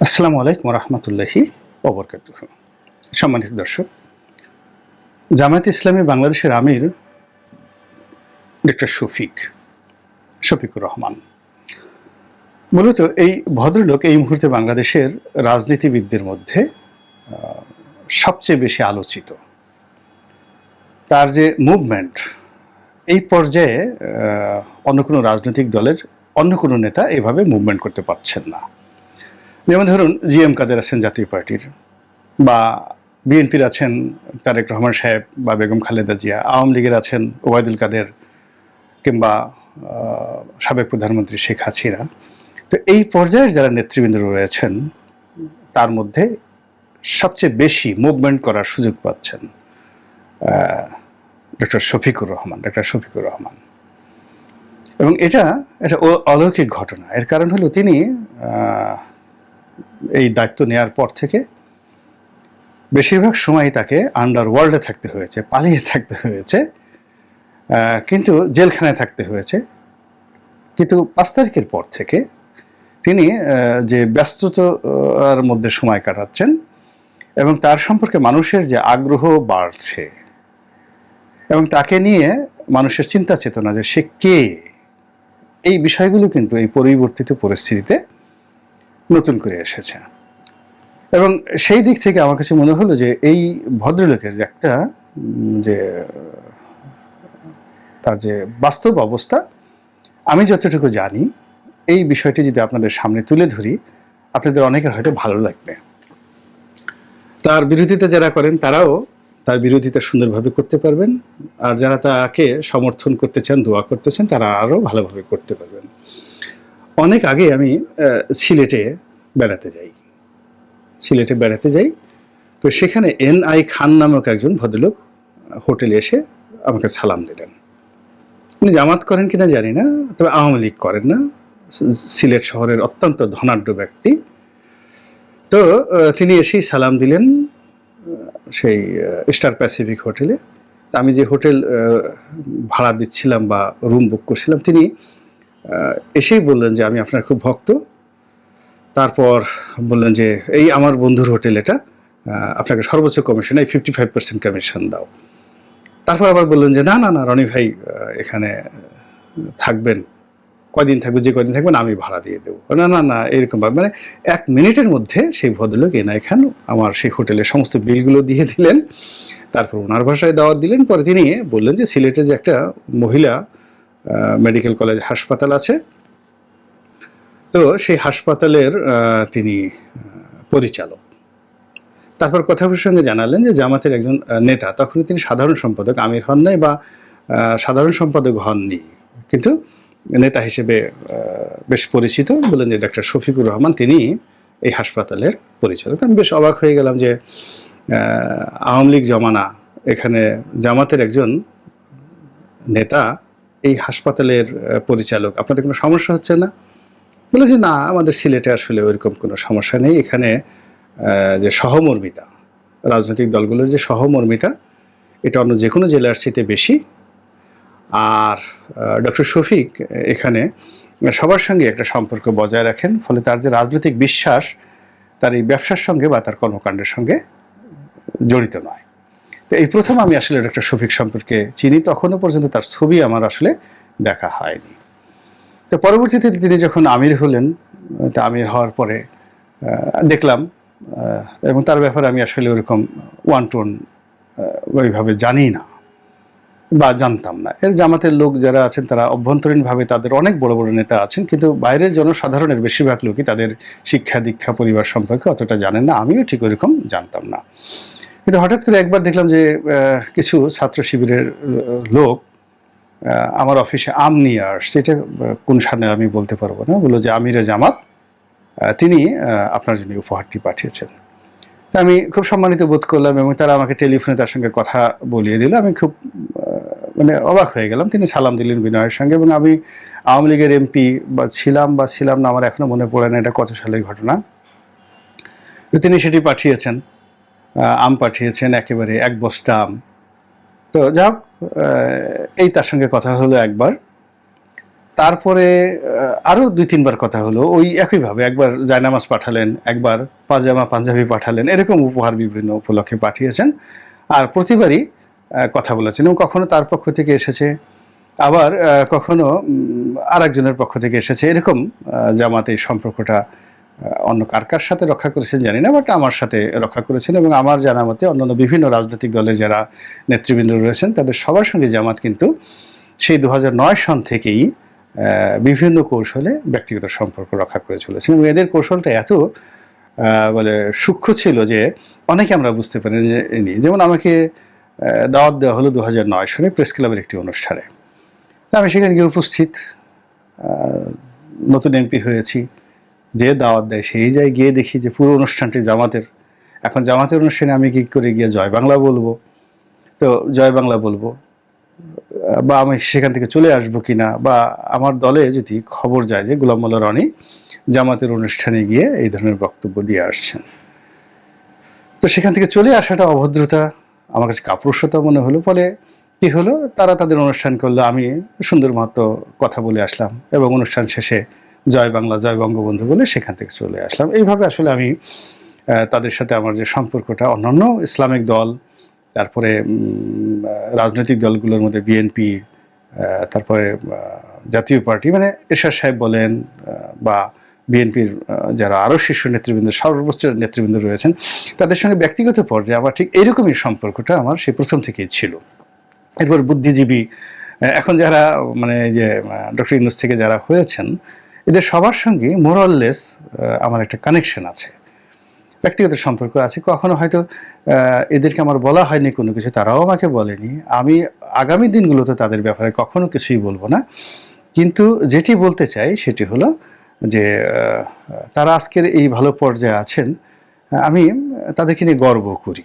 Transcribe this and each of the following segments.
আসসালামু আলাইকুম রহমতুল্লাহি ওবরকাতুহ। সম্মানিত দর্শক, জামায়াতে ইসলামী বাংলাদেশের আমির ডক্টর শফিকুর রহমান মূলত এই ভদ্রলোক এই মুহূর্তে বাংলাদেশের রাজনীতিবিদদের মধ্যে সবচেয়ে বেশি আলোচিত। তার যে মুভমেন্ট, এই পর্যায়ে অন্য কোনো রাজনৈতিক দলের অন্য কোনো নেতা এভাবে মুভমেন্ট করতে পারছেন না। যেমন ধরুন, জিএম কাদের আছেন জাতীয় পার্টির, বা বিএনপির আছেন তারেক রহমান সাহেব বা বেগম খালেদা জিয়া, আওয়ামী লীগের আছেন ওবায়দুল কাদের কিংবা সাবেক প্রধানমন্ত্রী শেখ হাসিনা। তো এই পর্যায়ের যারা নেতৃবৃন্দ রয়েছেন তার মধ্যে সবচেয়ে বেশি মুভমেন্ট করার সুযোগ পাচ্ছেন ডক্টর শফিকুর রহমান। এবং এটা অলৌকিক ঘটনা। এর কারণ হলো তিনি এই দায়িত্ব নেওয়ার পর থেকে বেশিরভাগ সময় তাকে আন্ডারওয়ার্ল্ডে থাকতে হয়েছে, পালিয়ে থাকতে হয়েছে, কিন্তু জেলখানায় থাকতে হয়েছে। কিন্তু 5 তারিখের পর থেকে তিনি যে ব্যস্ততার মধ্যে সময় কাটাচ্ছেন এবং তার সম্পর্কে মানুষের যে আগ্রহ বাড়ছে এবং তাকে নিয়ে মানুষের চিন্তা চেতনা যে সে কে, এই বিষয়গুলো কিন্তু এই পরিবর্তিত পরিস্থিতিতে নতুন করে এসেছে। এবং সেই দিক থেকে আমার কাছে মনে হলো যে এই ভদ্রলোকের একটা যে তার যে বাস্তব অবস্থা, আমি যতটুকু জানি, এই বিষয়টি যদি আপনাদের সামনে তুলে ধরি আপনাদের অনেকের হয়তো ভালো লাগবে। তার বিরোধিতা যারা করেন তারাও তার বিরোধিতা সুন্দরভাবে করতে পারবেন, আর যারা তাকে সমর্থন করতে চান, দোয়া করতে চান, তারা আরও ভালোভাবে করতে পারবেন। অনেক আগে আমি সিলেটে বেড়াতে যাই। তো সেখানে NI খান নামক একজন ভদ্রলোক হোটেলে এসে আমাকে সালাম দিলেন। উনি জামাত করেন কিনা জানি না, তবে আওয়ামী লীগ করেন না, সিলেট শহরের অত্যন্ত ধনাঢ্য ব্যক্তি। তো তিনি এসেই সালাম দিলেন সেই স্টার প্যাসিফিক হোটেলে। আমি যে হোটেল ভাড়া দিচ্ছিলাম বা রুম বুক করছিলাম, তিনি এসেই বললেন যে আমি আপনার খুব ভক্ত। তারপর বললেন যে এই আমার বন্ধুর হোটেল, এটা আপনাকে সর্বোচ্চ কমিশন, এই 55% কমিশন দাও। তারপর আবার বললেন যে না না না রনি ভাই এখানে থাকবেন, কয়দিন থাকবেন, যে কয়দিন থাকবেন আমি ভাড়া দিয়ে দেবো। না না না এরকম, মানে 1 মিনিটের মধ্যে সেই ভদ্রলোক NI খান আমার সেই হোটেলের সমস্ত বিলগুলো দিয়ে দিলেন। তারপর ওনার ভাষায় দাওয়াত দিলেন। পরে তিনি বললেন যে সিলেটে যে একটা মহিলা মেডিকেল কলেজ হাসপাতাল আছে, তো সেই হাসপাতালের তিনি পরিচালক। তারপর কথা প্রসঙ্গে জানালেন যে জামাতের একজন নেতা, তখন তিনি সাধারণ সম্পাদক আমির হন নাই বা সাধারণ সম্পাদক হননি, কিন্তু নেতা হিসেবে বেশ পরিচিত। বললেন যে ডক্টর শফিকুর রহমান, তিনি এই হাসপাতালের পরিচালক। আমি বেশ অবাক হয়ে গেলাম যে আওয়ামী লীগ জমানা, এখানে জামাতের একজন নেতা এই হাসপাতালের পরিচালক, আপনাদের কোনো সমস্যা হচ্ছে না? বলে যে না, আমাদের সিলেটে আসলে ওইরকম কোনো সমস্যা নেই। এখানে যে সহমর্মিতা, রাজনৈতিক দলগুলোর যে সহমর্মিতা, এটা অন্য যে কোনো জেলার চেয়ে বেশি। আর ডক্টর শফিক এখানে সবার সঙ্গে একটা সম্পর্ক বজায় রাখেন, ফলে তার যে রাজনৈতিক বিশ্বাস তার এই ব্যবসার সঙ্গে বা তার কর্মকাণ্ডের সঙ্গে জড়িত নয়। তো এই প্রথম আমি আসলে ডক্টর শফিক সম্পর্কে চিনি, তখনও পর্যন্ত তার ছবি আমার আসলে দেখা হয়নি। তো পরবর্তীতে তিনি যখন আমির হলেন, তা আমির হওয়ার পরে দেখলাম, এবং তার ব্যাপারে আমি আসলে ওরকম ওয়ান টু ওয়ান ওইভাবে জানি না বা জানতাম না। এর জামাতের লোক যারা আছেন তারা অভ্যন্তরীণভাবে তাদের অনেক বড় বড় নেতা আছেন, কিন্তু বাইরের জনসাধারণের বেশিরভাগ লোকই তাদের শিক্ষা দীক্ষা পরিবার সম্পর্কে অতটা জানেন না। আমিও ঠিক ওইরকম জানতাম না। কিন্তু হঠাৎ করে একবার দেখলাম যে কিছু ছাত্র শিবিরের লোক আমার অফিসে আম নিয়ে আসছে। এটা কোন সালে আমি বলতে পারবো না। বললো যে আমিরে জামাত তিনি আপনার জন্য উপহারটি পাঠিয়েছেন। আমি খুব সম্মানিত বোধ করলাম এবং তারা আমাকে টেলিফোনে তার সঙ্গে কথা বলিয়ে দিল। আমি খুব মানে অবাক হয়ে গেলাম। তিনি সালাম দিলেন বিনয়ের সঙ্গে, এবং আমি আওয়ামী লীগের MP ছিলাম না, আমার এখনো মনে পড়ে না এটা কত সালের ঘটনা। তিনি সেটি পাঠিয়েছেন, আম পাঠিয়েছেন, একেবারে 1 বস্তা আম। তো যাই হোক, এই তার সঙ্গে কথা হলো একবার। তারপরে আরও 2-3 বার কথা হলো ওই একইভাবে, একবার জায়নামাজ পাঠালেন, একবার পাজামা পাঞ্জাবি পাঠালেন, এরকম উপহার বিভিন্ন উপলক্ষে পাঠিয়েছেন। আর প্রতিবারই কথা বলেছেন এবং কখনো তার পক্ষ থেকে এসেছে, আবার কখনো আরেকজনের পক্ষ থেকে এসেছে। এরকম জামাতে এই সম্পর্কটা অন্য কার কার সাথে রক্ষা করেছেন জানি না, বাট আমার সাথে রক্ষা করেছেন। এবং আমার জানা মতে অন্যান্য বিভিন্ন রাজনৈতিক দলের যারা নেতৃবৃন্দ রয়েছেন তাদের সবার সঙ্গে জামাত কিন্তু সেই 2009 সন থেকেই বিভিন্ন কৌশলে ব্যক্তিগত সম্পর্ক রক্ষা করে চলেছেন। এবং এদের কৌশলটা এত বলে সূক্ষ্ম ছিল যে অনেকে আমরা বুঝতে পারিনি। যেমন আমাকে দাওয়াত দেওয়া হলো 2009 সনে প্রেস ক্লাবের একটি অনুষ্ঠানে। আমি সেখানে গিয়ে উপস্থিত, নতুন এমপি হয়েছি, যে দাওয়াত দেয় সেই যায়, গিয়ে দেখি যে পুরো অনুষ্ঠানটি জামাতের। এখন জামাতের অনুষ্ঠানে আমি কি করে গিয়ে জয় বাংলা বলবো? তো জয় বাংলা বলবো, বা আমি সেখান থেকে চলে আসবো কিনা, বা আমার দলে যদি খবর যায় যে গোলাম মোল্লা রনি জামাতের অনুষ্ঠানে গিয়ে এই ধরনের বক্তব্য দিয়ে আসছেন, তো সেখান থেকে চলে আসাটা অভদ্রতা, আমার কাছে কাপুরুষতা মনে হলো। ফলে কি হলো, তারা তাদের অনুষ্ঠান করলো, আমি সুন্দর মতো কথা বলে আসলাম এবং অনুষ্ঠান শেষে জয় বাংলা জয় বঙ্গবন্ধু বলে সেখান থেকে চলে আসলাম। এইভাবে আসলে আমি তাদের সাথে আমার যে সম্পর্কটা, অন্যান্য ইসলামিক দল, তারপরে রাজনৈতিক দলগুলোর মধ্যে বিএনপি, তারপরে জাতীয় পার্টি, মানে এরশাদ সাহেব বলেন বা বিএনপির যারা আরও শীর্ষ নেতৃবৃন্দ, সর্বোচ্চ নেতৃবৃন্দ রয়েছেন, তাদের সঙ্গে ব্যক্তিগত পর্যায়ে আমার ঠিক এইরকমই সম্পর্কটা আমার সেই প্রথম থেকেই ছিল। এরপর বুদ্ধিজীবী, এখন যারা মানে যে ডক্টর ইউনূস থেকে যারা হয়েছেন, এদের সবার সঙ্গে মোরাললেস আমার একটা কানেকশন আছে, ব্যক্তিগত সম্পর্ক আছে। কখনো হয়তো এদেরকে আমার বলা হয়নি কোনো কিছু, তারাও আমাকে বলেনি। আমি আগামী দিনগুলোতে তাদের ব্যাপারে কখনো কিছুই বলবো না। কিন্তু যেটি বলতে চাই সেটি হলো যে তারা আজকের এই ভালো পর্যায়ে আছেন, আমি তাদেরকে নিয়ে গর্ব করি।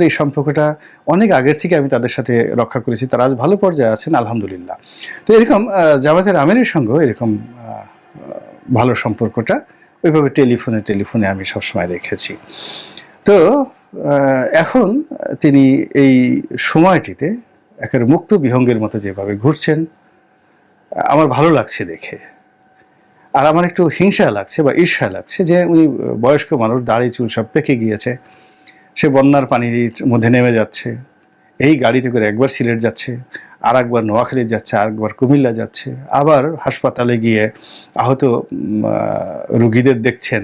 এই সম্পর্কটা অনেক আগের থেকে আমি তাদের সাথে রক্ষা করেছি। তারা আজ ভালো পর্যায়ে আছেন, আলহামদুলিল্লাহ। তো এরকম জামাতের আমিরের সঙ্গেও এরকম ভালো সম্পর্কটা ওইভাবে টেলিফোনে আমি সবসময় রেখেছি। তো এখন তিনি এই সময়টিতে একেবারে মুক্ত বিহঙ্গের মতো যেভাবে ঘুরছেন, আমার ভালো লাগছে দেখে। আর আমার একটু হিংসা লাগছে বা ঈর্ষা লাগছে যে উনি বয়স্ক মানুষ, দাড়ি চুল সব পেকে গিয়েছে, সে বন্যার পানির মধ্যে নেমে যাচ্ছে, এই গাড়িতে করে একবার সিলেট যাচ্ছে, আর একবার নোয়াখালী যাচ্ছে, আর একবার কুমিল্লা যাচ্ছে, আবার হাসপাতালে গিয়ে আহত রুগীদের দেখছেন।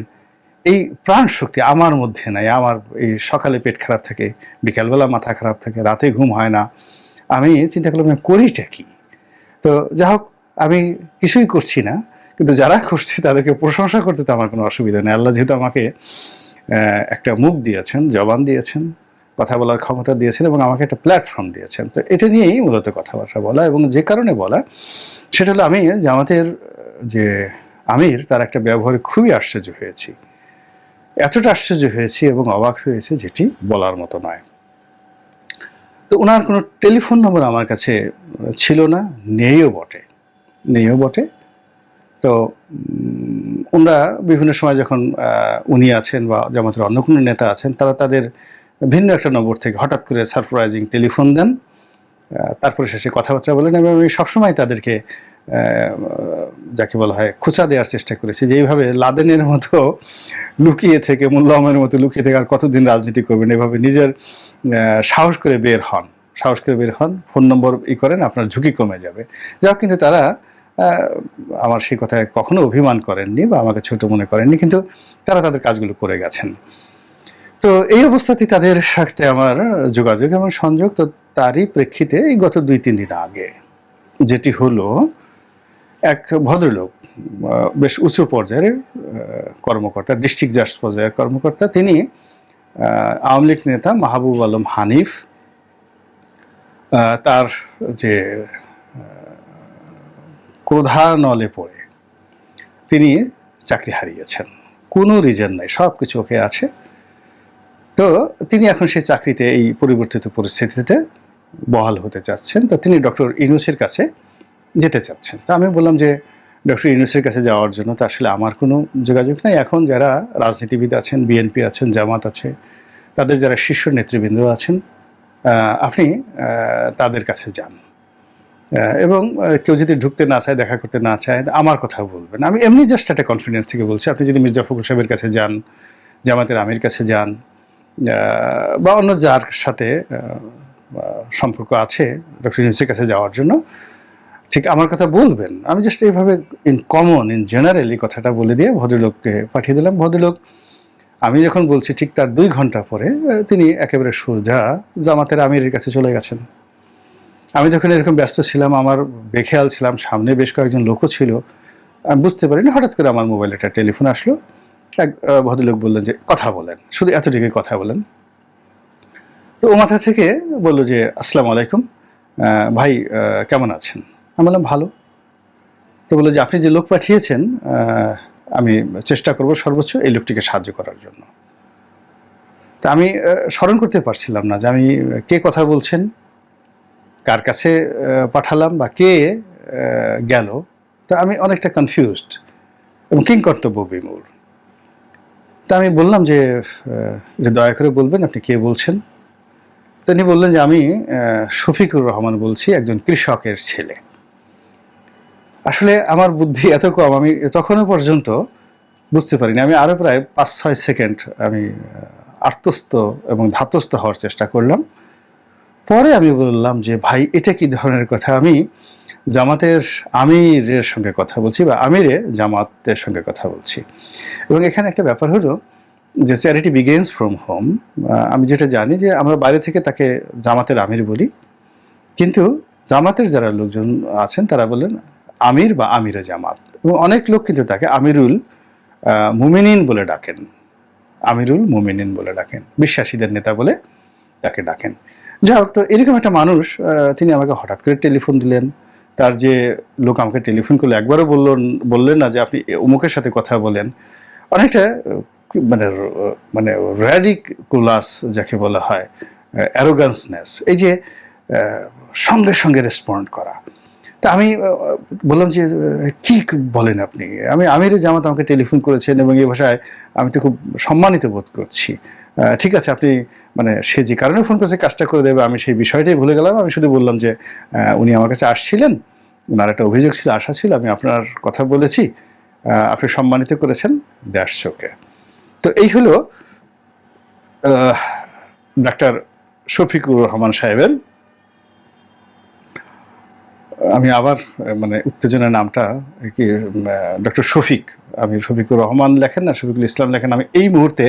এই প্রাণ শক্তি আমার মধ্যে নাই। আমার এই সকালে পেট খারাপ থাকে, বিকালবেলা মাথা খারাপ থাকে, রাতে ঘুম হয় না। আমি চিন্তা করলাম করিটা কি? তো যা হোক, আমি কিছুই করছি না, কিন্তু যারা করছে তাদেরকে প্রশংসা করতে তো আমার কোনো অসুবিধা নেই। আল্লাহ যেহেতু আমাকে একটা মুখ দিয়েছেন, জবান দিয়েছেন, কথা বলার ক্ষমতা দিয়েছেন এবং আমাকে একটা প্ল্যাটফর্ম দিয়েছেন, তো এটা নিয়েই মূলত কথাবার্তা বলা। এবং যে কারণে বলা সেটা হলো, আমি জামাতের যে আমির তার একটা ব্যবহারে খুবই আশ্চর্য হয়েছি। এতটা আশ্চর্য হয়েছি এবং অবাক হয়েছে যেটি বলার মতো নয়। তো ওনার কোনো টেলিফোন নম্বর আমার কাছে ছিল না, নেইও বটে। তো ওনারা বিভিন্ন সময় যখন উনি আছেন বা জামাতের অন্য কোনো নেতা আছেন, তারা তাদের ভিন্ন একটা নম্বর থেকে হঠাৎ করে সারপ্রাইজিং টেলিফোন দেন, তারপরে শেষে কথাবার্তা বলেন। এবং আমি সবসময় তাদেরকে যাকে বলা হয় খোঁচা দেওয়ার চেষ্টা করেছি, যে এইভাবে লাদেনের মতো লুকিয়ে থেকে, মোল্লা মতো লুকিয়ে থেকে আর কতদিন রাজনীতি করবেন, এভাবে নিজের সাহস করে বের হন, ফোন নম্বর করেন, আপনার ঝুঁকি কমে যাবে। যাও, কিন্তু তারা আমার সেই কথায় কখনো অভিমান করেননি বা আমাকে ছোট মনে করেননি, কিন্তু তারা তাদের কাজগুলো করে গেছেন। তো এই অবস্থাতেই তাদের সাথে আমার যোগাযোগ এবং সংযোগ। তো তারই প্রেক্ষিতে এই গত 2-3 দিন আগে যেটি হলো, এক ভদ্রলোক, বেশ উঁচু পর্যায়ের কর্মকর্তা, ডিস্ট্রিক্ট জাজ পর্যায়ের কর্মকর্তা, তিনি আওয়ামী লীগ নেতা মাহবুব আলম হানিফ, তার যে ক্রোধানলে পড়ে তিনি চাকরি হারিয়েছেন। কোনো রিজন নাই, সব কিছু ওকে আছে। তো তিনি এখন সেই চাকরিতে এই পরিবর্তিত পরিস্থিতিতে বহাল হতে চাচ্ছেন। তো তিনি ডক্টর ইউনূসের কাছে যেতে চাচ্ছেন। তো আমি বললাম যে ডক্টর ইউনূসের কাছে যাওয়ার জন্য তো আসলে আমার কোনো যোগাযোগ নাই। এখন যারা রাজনীতিবিদ আছেন, বিএনপি আছেন, জামাত আছে, তাদের যারা শীর্ষ নেতৃবৃন্দ আছেন, আপনি তাদের কাছে যান। এবং কেউ যদি ঢুকতে না চায়, দেখা করতে না চায়, আমার কথা বলবেন। আমি এমনি জাস্ট একটা কনফিডেন্স থেকে বলছি। আপনি যদি মির্জা ফখরুল সাহেবের কাছে যান, জামাতের আমির কাছে যান, বা অন্য যার সাথে সম্পর্ক আছে ডক্টর ইউনূসের কাছে যাওয়ার জন্য, ঠিক আমার কথা বলবেন। আমি জাস্ট এইভাবে ইন কমন, ইন জেনারেল এই কথাটা বলে দিয়ে ভদ্রলোককে পাঠিয়ে দিলাম। ভদ্রলোক আমি যখন বলছি ঠিক তার 2 ঘন্টা পরে তিনি একেবারে সোজা জামাতের আমিরের কাছে চলে গেছেন। আমি যখন এরকম ব্যস্ত ছিলাম, আমার বেখেয়াল ছিলাম, সামনে বেশ কয়েকজন লোকও ছিল, আমি বুঝতে পারিনি। হঠাৎ করে আমার মোবাইলে একটা টেলিফোন আসলো। এক ভদ্রলোক বললেন যে কথা বলেন, শুধু এতটুকুই কথা বলেন। তো ও মাথা থেকে বলল যে আসসালামু আলাইকুম, ভাই কেমন আছেন? আমি বললাম ভালো। তো বললো যে আপনি যে লোক পাঠিয়েছেন, আমি চেষ্টা করব সর্বোচ্চ এই লোকটিকে সাহায্য করার জন্য। তা আমি স্মরণ করতে পারছিলাম না যে আমি কে কথা বলছেন, কার কাছে পাঠালাম বা কে গেল। তা আমি অনেকটা কনফিউজড এবং কিংকর্তব্য বিমূঢ়। তা আমি বললাম যে দয়া করে বলবেন আপনি কে বলছেন। তিনি বললেন যে আমি শফিকুর রহমান বলছি, একজন কৃষকের ছেলে। আসলে আমার বুদ্ধি এত কম, আমি তখনও পর্যন্ত বুঝতে পারিনি। আমি আরও প্রায় 5-6 সেকেন্ড আমি আর্তস্ত এবং ধাতস্থ হওয়ার চেষ্টা করলাম। পরে আমি বললাম যে ভাই এটা কি ধরনের কথা, আমি জামাতের আমিরের সঙ্গে কথা বলছি বা আমিরে জামাতের সঙ্গে কথা বলছি। এবং এখানে একটা ব্যাপার হলো যে চ্যারিটি বিগেন্স ফ্রম হোম। আমি যেটা জানি যে আমরা বাইরে থেকে তাকে জামাতের আমির বলি, কিন্তু জামাতের যারা লোকজন আছেন তারা বলেন আমির বা আমিরে জামাত। এবং অনেক লোক কিন্তু তাকে আমিরুল মুমিনিন বলে ডাকেন, আমিরুল মুমিনিন বলে ডাকেন, বিশ্বাসীদের নেতা বলে তাকে ডাকেন। যাই হোক, তো এরকম একটা মানুষ তিনি আমাকে হঠাৎ করে টেলিফোন দিলেন। তার যে লোক আমাকে টেলিফোন করলো একবারও বললেন না যে আপনি অমুকের সাথে কথা বলেন। অনেকটা মানে মানে র্যাডিকুলাস যাকে বলা হয়, অ্যারোগান্সনেস, এই যে সঙ্গে সঙ্গে রেসপন্ড করা। তা আমি বললাম যে কি বলেন আপনি, আমি আমিরে জামাত আমাকে টেলিফোন করেছেন এবং এই ভাষায় আমি তো খুব সম্মানিত বোধ করছি। ঠিক আছে, আপনি মানে সে যে কারণে ফোন করেছে কাজটা করে দেবে, আমি সেই বিষয়টাই ভুলে গেলাম। আমি শুধু বললাম যে উনি আমার কাছে আসছিলেন, ওনার একটা অভিযোগ ছিল, আশা ছিল, আমি আপনার কথা বলেছি, আপনি সম্মানিত করেছেন, দ্যাটস ওকে। তো এই হলো ডাক্তার শফিকুর রহমান সাহেবের, আমি আবার মানে উত্তেজনার নামটা কি ডক্টর শফিক, আমি শফিকুর রহমান লেখেন না শফিকুল ইসলাম লেখেন, আমি এই মুহূর্তে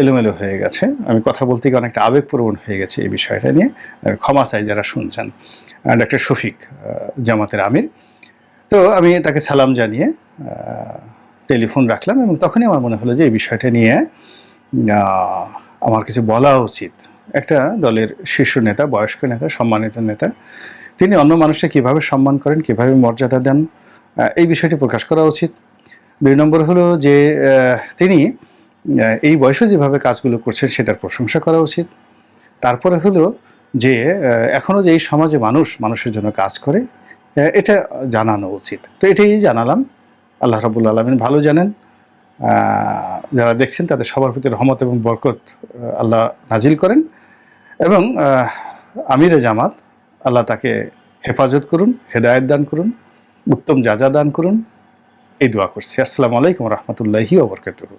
এলোমেলো হয়ে গেছে, আমি কথা বলতে গিয়ে অনেকটা আবেগপ্রবণ হয়ে গেছে এই বিষয়টা নিয়ে, ক্ষমা চাই যারা শুনছেন। ডক্টর শফিক জামাতের আমির। তো আমি তাকে সালাম জানিয়ে টেলিফোন রাখলাম এবং তখনই আমার মনে হলো যে এই বিষয়টা নিয়ে আমার কিছু বলা উচিত। একটা দলের শীর্ষ নেতা, বয়স্ক নেতা, সম্মানিত নেতা, তিনি অন্য মানুষকে কীভাবে সম্মান করেন, কীভাবে মর্যাদা দেন, এই বিষয়টি প্রকাশ করা উচিত। 2 নম্বর হলো যে তিনি এই বয়সে যেভাবে কাজগুলো করছেন সেটার প্রশংসা করা উচিত। তারপরে হলো যে এখনও যে এই সমাজে মানুষের জন্য কাজ করে এটা জানানো উচিত। তো এটাই জানালাম। আল্লাহ রাব্বুল আলামিন ভালো জানেন, যারা দেখছেন তাদের সবার প্রতি রহমত এবং বরকত আল্লাহ নাজিল করেন এবং আমিরে জামাত আল্লাহ তাকে হেফাজত করুন, হেদায়েত দান করুন, উত্তম যাজা দান করুন, এই দোয়া করছি। আসসালামু আলাইকুম রহমতুল্লাহি ওয়া বারাকাতুহু।